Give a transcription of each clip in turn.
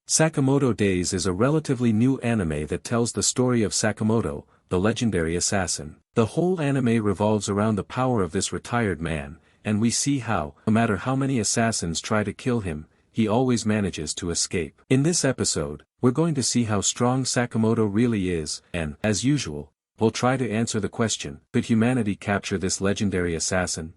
Sakamoto Days is a relatively new anime that tells the story of Sakamoto, the legendary assassin. The whole anime revolves around the power of this retired man, and we see how, no matter how many assassins try to kill him, he always manages to escape. In this episode, we're going to see how strong Sakamoto really is, and, as usual, we'll try to answer the question, could humanity capture this legendary assassin?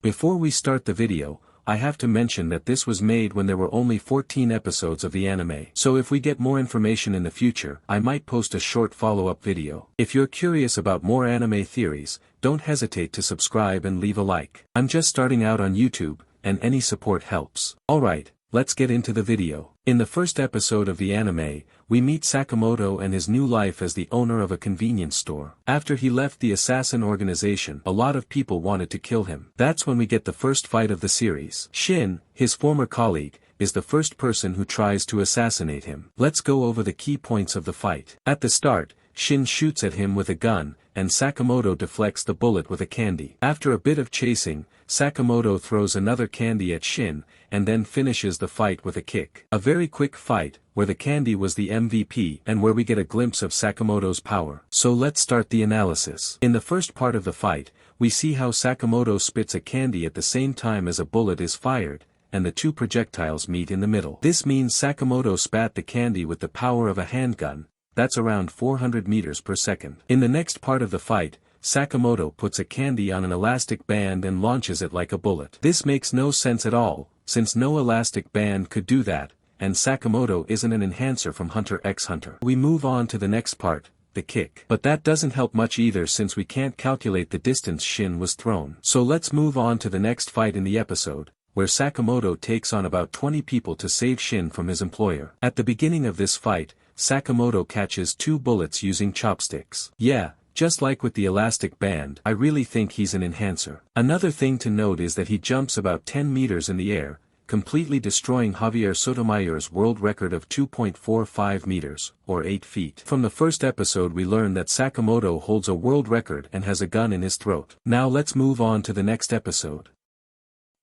Before we start the video, I have to mention that this was made when there were only 14 episodes of the anime. So if we get more information in the future, I might post a short follow-up video. If you're curious about more anime theories, don't hesitate to subscribe and leave a like. I'm just starting out on YouTube, and any support helps. Alright, let's get into the video. In the first episode of the anime, we meet Sakamoto and his new life as the owner of a convenience store. After he left the assassin organization, a lot of people wanted to kill him. That's when we get the first fight of the series. Shin, his former colleague, is the first person who tries to assassinate him. Let's go over the key points of the fight. At the start, Shin shoots at him with a gun, and Sakamoto deflects the bullet with a candy. After a bit of chasing, Sakamoto throws another candy at Shin, and then finishes the fight with a kick. A very quick fight, where the candy was the MVP and where we get a glimpse of Sakamoto's power. So let's start the analysis. In the first part of the fight, we see how Sakamoto spits a candy at the same time as a bullet is fired, and the two projectiles meet in the middle. This means Sakamoto spat the candy with the power of a handgun. That's around 400 meters per second. In the next part of the fight, Sakamoto puts a candy on an elastic band and launches it like a bullet. This makes no sense at all, since no elastic band could do that, and Sakamoto isn't an enhancer from Hunter x Hunter. We move on to the next part, the kick. But that doesn't help much either since we can't calculate the distance Shin was thrown. So let's move on to the next fight in the episode, where Sakamoto takes on about 20 people to save Shin from his employer. At the beginning of this fight, Sakamoto catches 2 bullets using chopsticks. Yeah, just like with the elastic band, I really think he's an enhancer. Another thing to note is that he jumps about 10 meters in the air, completely destroying Javier Sotomayor's world record of 2.45 meters, or 8 feet. From the first episode we learn that Sakamoto holds a world record and has a gun in his throat. Now let's move on to the next episode.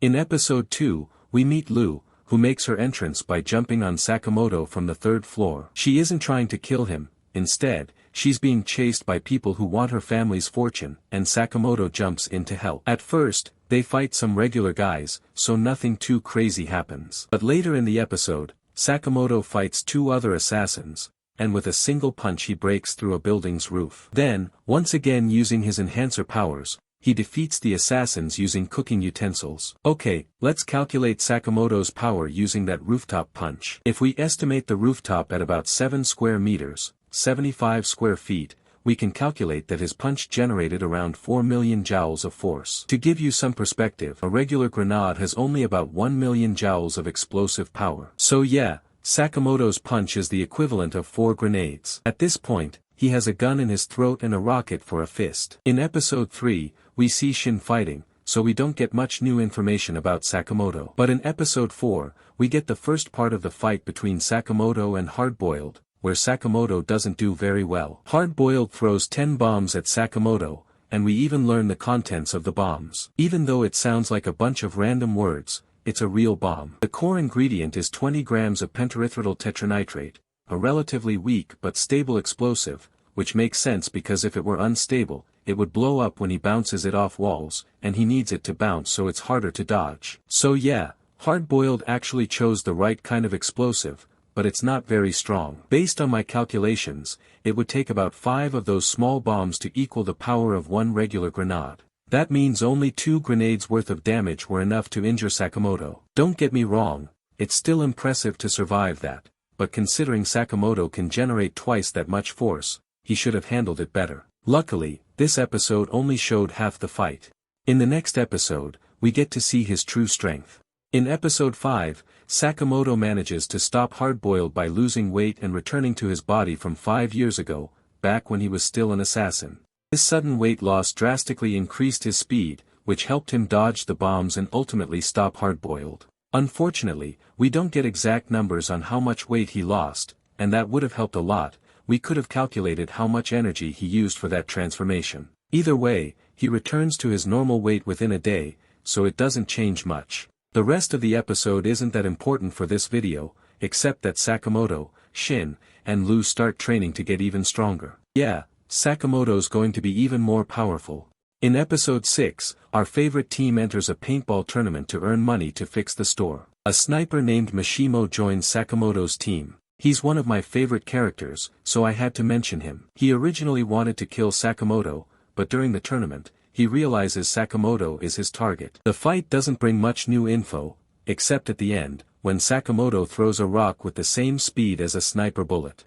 In episode 2, we meet Lu, who makes her entrance by jumping on Sakamoto from the 3rd floor. She isn't trying to kill him, instead, she's being chased by people who want her family's fortune, and Sakamoto jumps in to help. At first, they fight some regular guys, so nothing too crazy happens. But later in the episode, Sakamoto fights 2 other assassins, and with a single punch he breaks through a building's roof. Then, once again using his enhancer powers, he defeats the assassins using cooking utensils. Okay, let's calculate Sakamoto's power using that rooftop punch. If we estimate the rooftop at about 7 square meters, 75 square feet, we can calculate that his punch generated around 4 million joules of force. To give you some perspective, a regular grenade has only about 1 million joules of explosive power. So yeah, Sakamoto's punch is the equivalent of 4 grenades. At this point, he has a gun in his throat and a rocket for a fist. In episode 3, we see Shin fighting, so we don't get much new information about Sakamoto. But in episode 4, we get the first part of the fight between Sakamoto and Hardboiled, where Sakamoto doesn't do very well. Hardboiled throws 10 bombs at Sakamoto, and we even learn the contents of the bombs. Even though it sounds like a bunch of random words, it's a real bomb. The core ingredient is 20 grams of penterythritol tetranitrate, a relatively weak but stable explosive, which makes sense because if it were unstable, it would blow up when he bounces it off walls, and he needs it to bounce so it's harder to dodge. So yeah, Hardboiled actually chose the right kind of explosive, but it's not very strong. Based on my calculations, it would take about 5 of those small bombs to equal the power of 1 regular grenade. That means only 2 grenades worth of damage were enough to injure Sakamoto. Don't get me wrong, it's still impressive to survive that, but considering Sakamoto can generate twice that much force, he should have handled it better. Luckily, this episode only showed half the fight. In the next episode, we get to see his true strength. In episode 5, Sakamoto manages to stop Hardboiled by losing weight and returning to his body from 5 years ago, back when he was still an assassin. This sudden weight loss drastically increased his speed, which helped him dodge the bombs and ultimately stop Hardboiled. Unfortunately, we don't get exact numbers on how much weight he lost, and that would have helped a lot. We could have calculated how much energy he used for that transformation. Either way, he returns to his normal weight within a day, so it doesn't change much. The rest of the episode isn't that important for this video, except that Sakamoto, Shin, and Lu start training to get even stronger. Yeah, Sakamoto's going to be even more powerful. In episode 6, our favorite team enters a paintball tournament to earn money to fix the store. A sniper named Mishimo joins Sakamoto's team. He's one of my favorite characters, so I had to mention him. He originally wanted to kill Sakamoto, but during the tournament, he realizes Sakamoto is his target. The fight doesn't bring much new info, except at the end, when Sakamoto throws a rock with the same speed as a sniper bullet.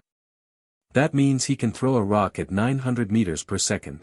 That means he can throw a rock at 900 meters per second.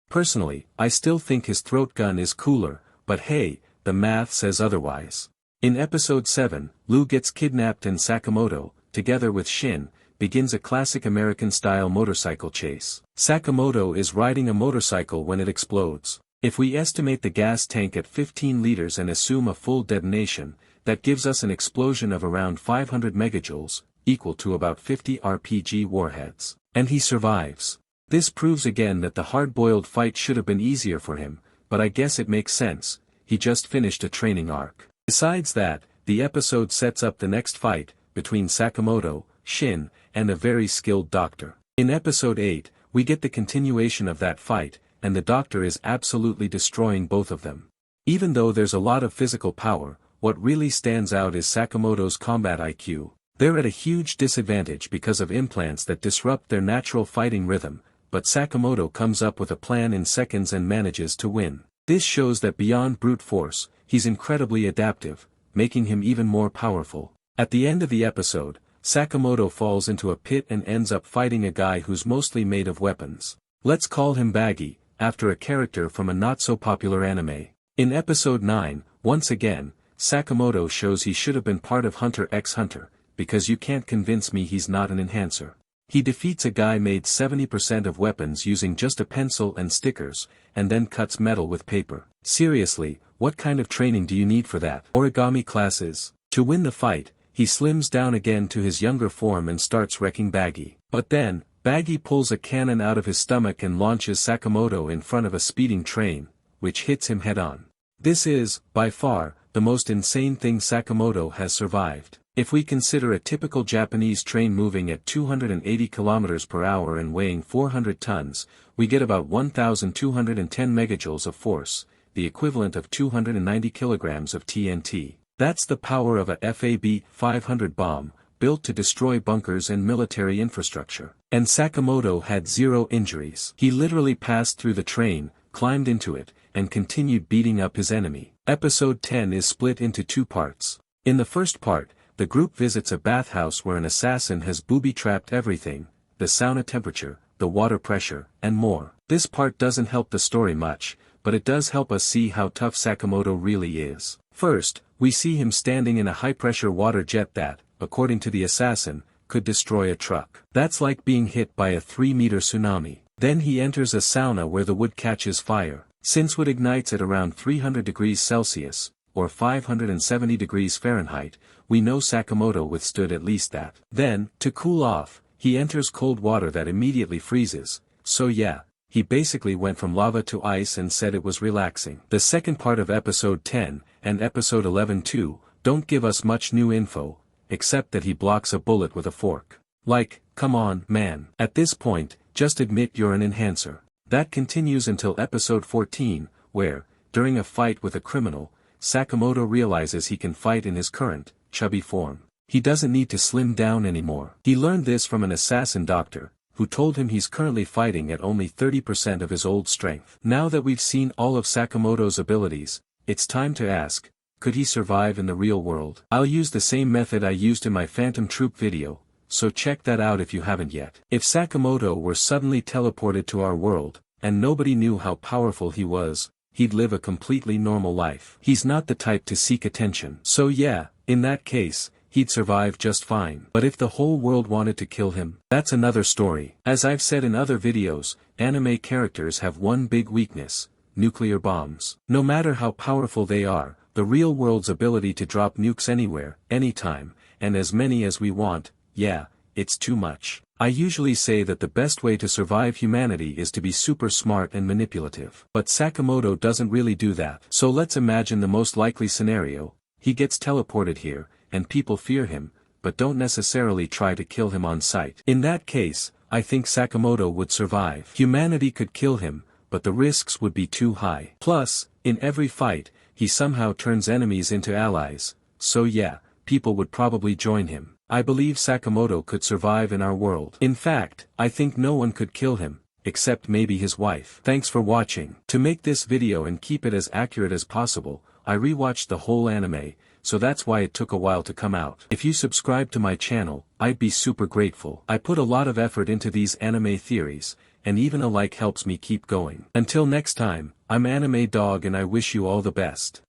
Personally, I still think his throat gun is cooler, but hey, the math says otherwise. In episode 7, Lu gets kidnapped and Sakamoto, together with Shin, begins a classic American-style motorcycle chase. Sakamoto is riding a motorcycle when it explodes. If we estimate the gas tank at 15 liters and assume a full detonation, that gives us an explosion of around 500 megajoules, equal to about 50 RPG warheads. And he survives. This proves again that the hard-boiled fight should have been easier for him, but I guess it makes sense, he just finished a training arc. Besides that, the episode sets up the next fight, between Sakamoto, Shin, and a very skilled doctor. In episode 8, we get the continuation of that fight, and the doctor is absolutely destroying both of them. Even though there's a lot of physical power, what really stands out is Sakamoto's combat IQ. They're at a huge disadvantage because of implants that disrupt their natural fighting rhythm, but Sakamoto comes up with a plan in seconds and manages to win. This shows that beyond brute force, he's incredibly adaptive, making him even more powerful. At the end of the episode, Sakamoto falls into a pit and ends up fighting a guy who's mostly made of weapons. Let's call him Baggy, after a character from a not-so-popular anime. In episode 9, once again, Sakamoto shows he should have been part of Hunter x Hunter, because you can't convince me he's not an enhancer. He defeats a guy made 70% of weapons using just a pencil and stickers, and then cuts metal with paper. Seriously, what kind of training do you need for that? Origami classes. To win the fight, he slims down again to his younger form and starts wrecking Baggy. But then, Baggy pulls a cannon out of his stomach and launches Sakamoto in front of a speeding train, which hits him head-on. This is, by far, the most insane thing Sakamoto has survived. If we consider a typical Japanese train moving at 280 km per hour and weighing 400 tons, we get about 1,210 megajoules of force, the equivalent of 290 kilograms of TNT. That's the power of a FAB-500 bomb, built to destroy bunkers and military infrastructure. And Sakamoto had zero injuries. He literally passed through the train, climbed into it, and continued beating up his enemy. Episode 10 is split into two parts. In the first part, the group visits a bathhouse where an assassin has booby-trapped everything, the sauna temperature, the water pressure, and more. This part doesn't help the story much, but it does help us see how tough Sakamoto really is. First, we see him standing in a high-pressure water jet that, according to the assassin, could destroy a truck. That's like being hit by a 3-meter tsunami. Then he enters a sauna where the wood catches fire. Since wood ignites at around 300 degrees Celsius, or 570 degrees Fahrenheit, we know Sakamoto withstood at least that. Then, to cool off, he enters cold water that immediately freezes, so yeah, he basically went from lava to ice and said it was relaxing. The second part of episode 10, and episode 11 too, don't give us much new info, except that he blocks a bullet with a fork. Like, come on, man. At this point, just admit you're an enhancer. That continues until episode 14, where, during a fight with a criminal, Sakamoto realizes he can fight in his current, chubby form. He doesn't need to slim down anymore. He learned this from an assassin doctor, who told him he's currently fighting at only 30% of his old strength. Now that we've seen all of Sakamoto's abilities, it's time to ask, could he survive in the real world? I'll use the same method I used in my Phantom Troop video, so check that out if you haven't yet. If Sakamoto were suddenly teleported to our world, and nobody knew how powerful he was, he'd live a completely normal life. He's not the type to seek attention. So yeah, in that case, he'd survive just fine. But if the whole world wanted to kill him, that's another story. As I've said in other videos, anime characters have one big weakness: nuclear bombs. No matter how powerful they are, the real world's ability to drop nukes anywhere, anytime, and as many as we want, yeah, it's too much. I usually say that the best way to survive humanity is to be super smart and manipulative. But Sakamoto doesn't really do that. So let's imagine the most likely scenario: he gets teleported here, and people fear him, but don't necessarily try to kill him on sight. In that case, I think Sakamoto would survive. Humanity could kill him, but the risks would be too high. Plus, in every fight, he somehow turns enemies into allies, so yeah, people would probably join him. I believe Sakamoto could survive in our world. In fact, I think no one could kill him, except maybe his wife. Thanks for watching. To make this video and keep it as accurate as possible, I rewatched the whole anime, so that's why it took a while to come out. If you subscribe to my channel, I'd be super grateful. I put a lot of effort into these anime theories, and even a like helps me keep going. Until next time, I'm Anime Dog and I wish you all the best.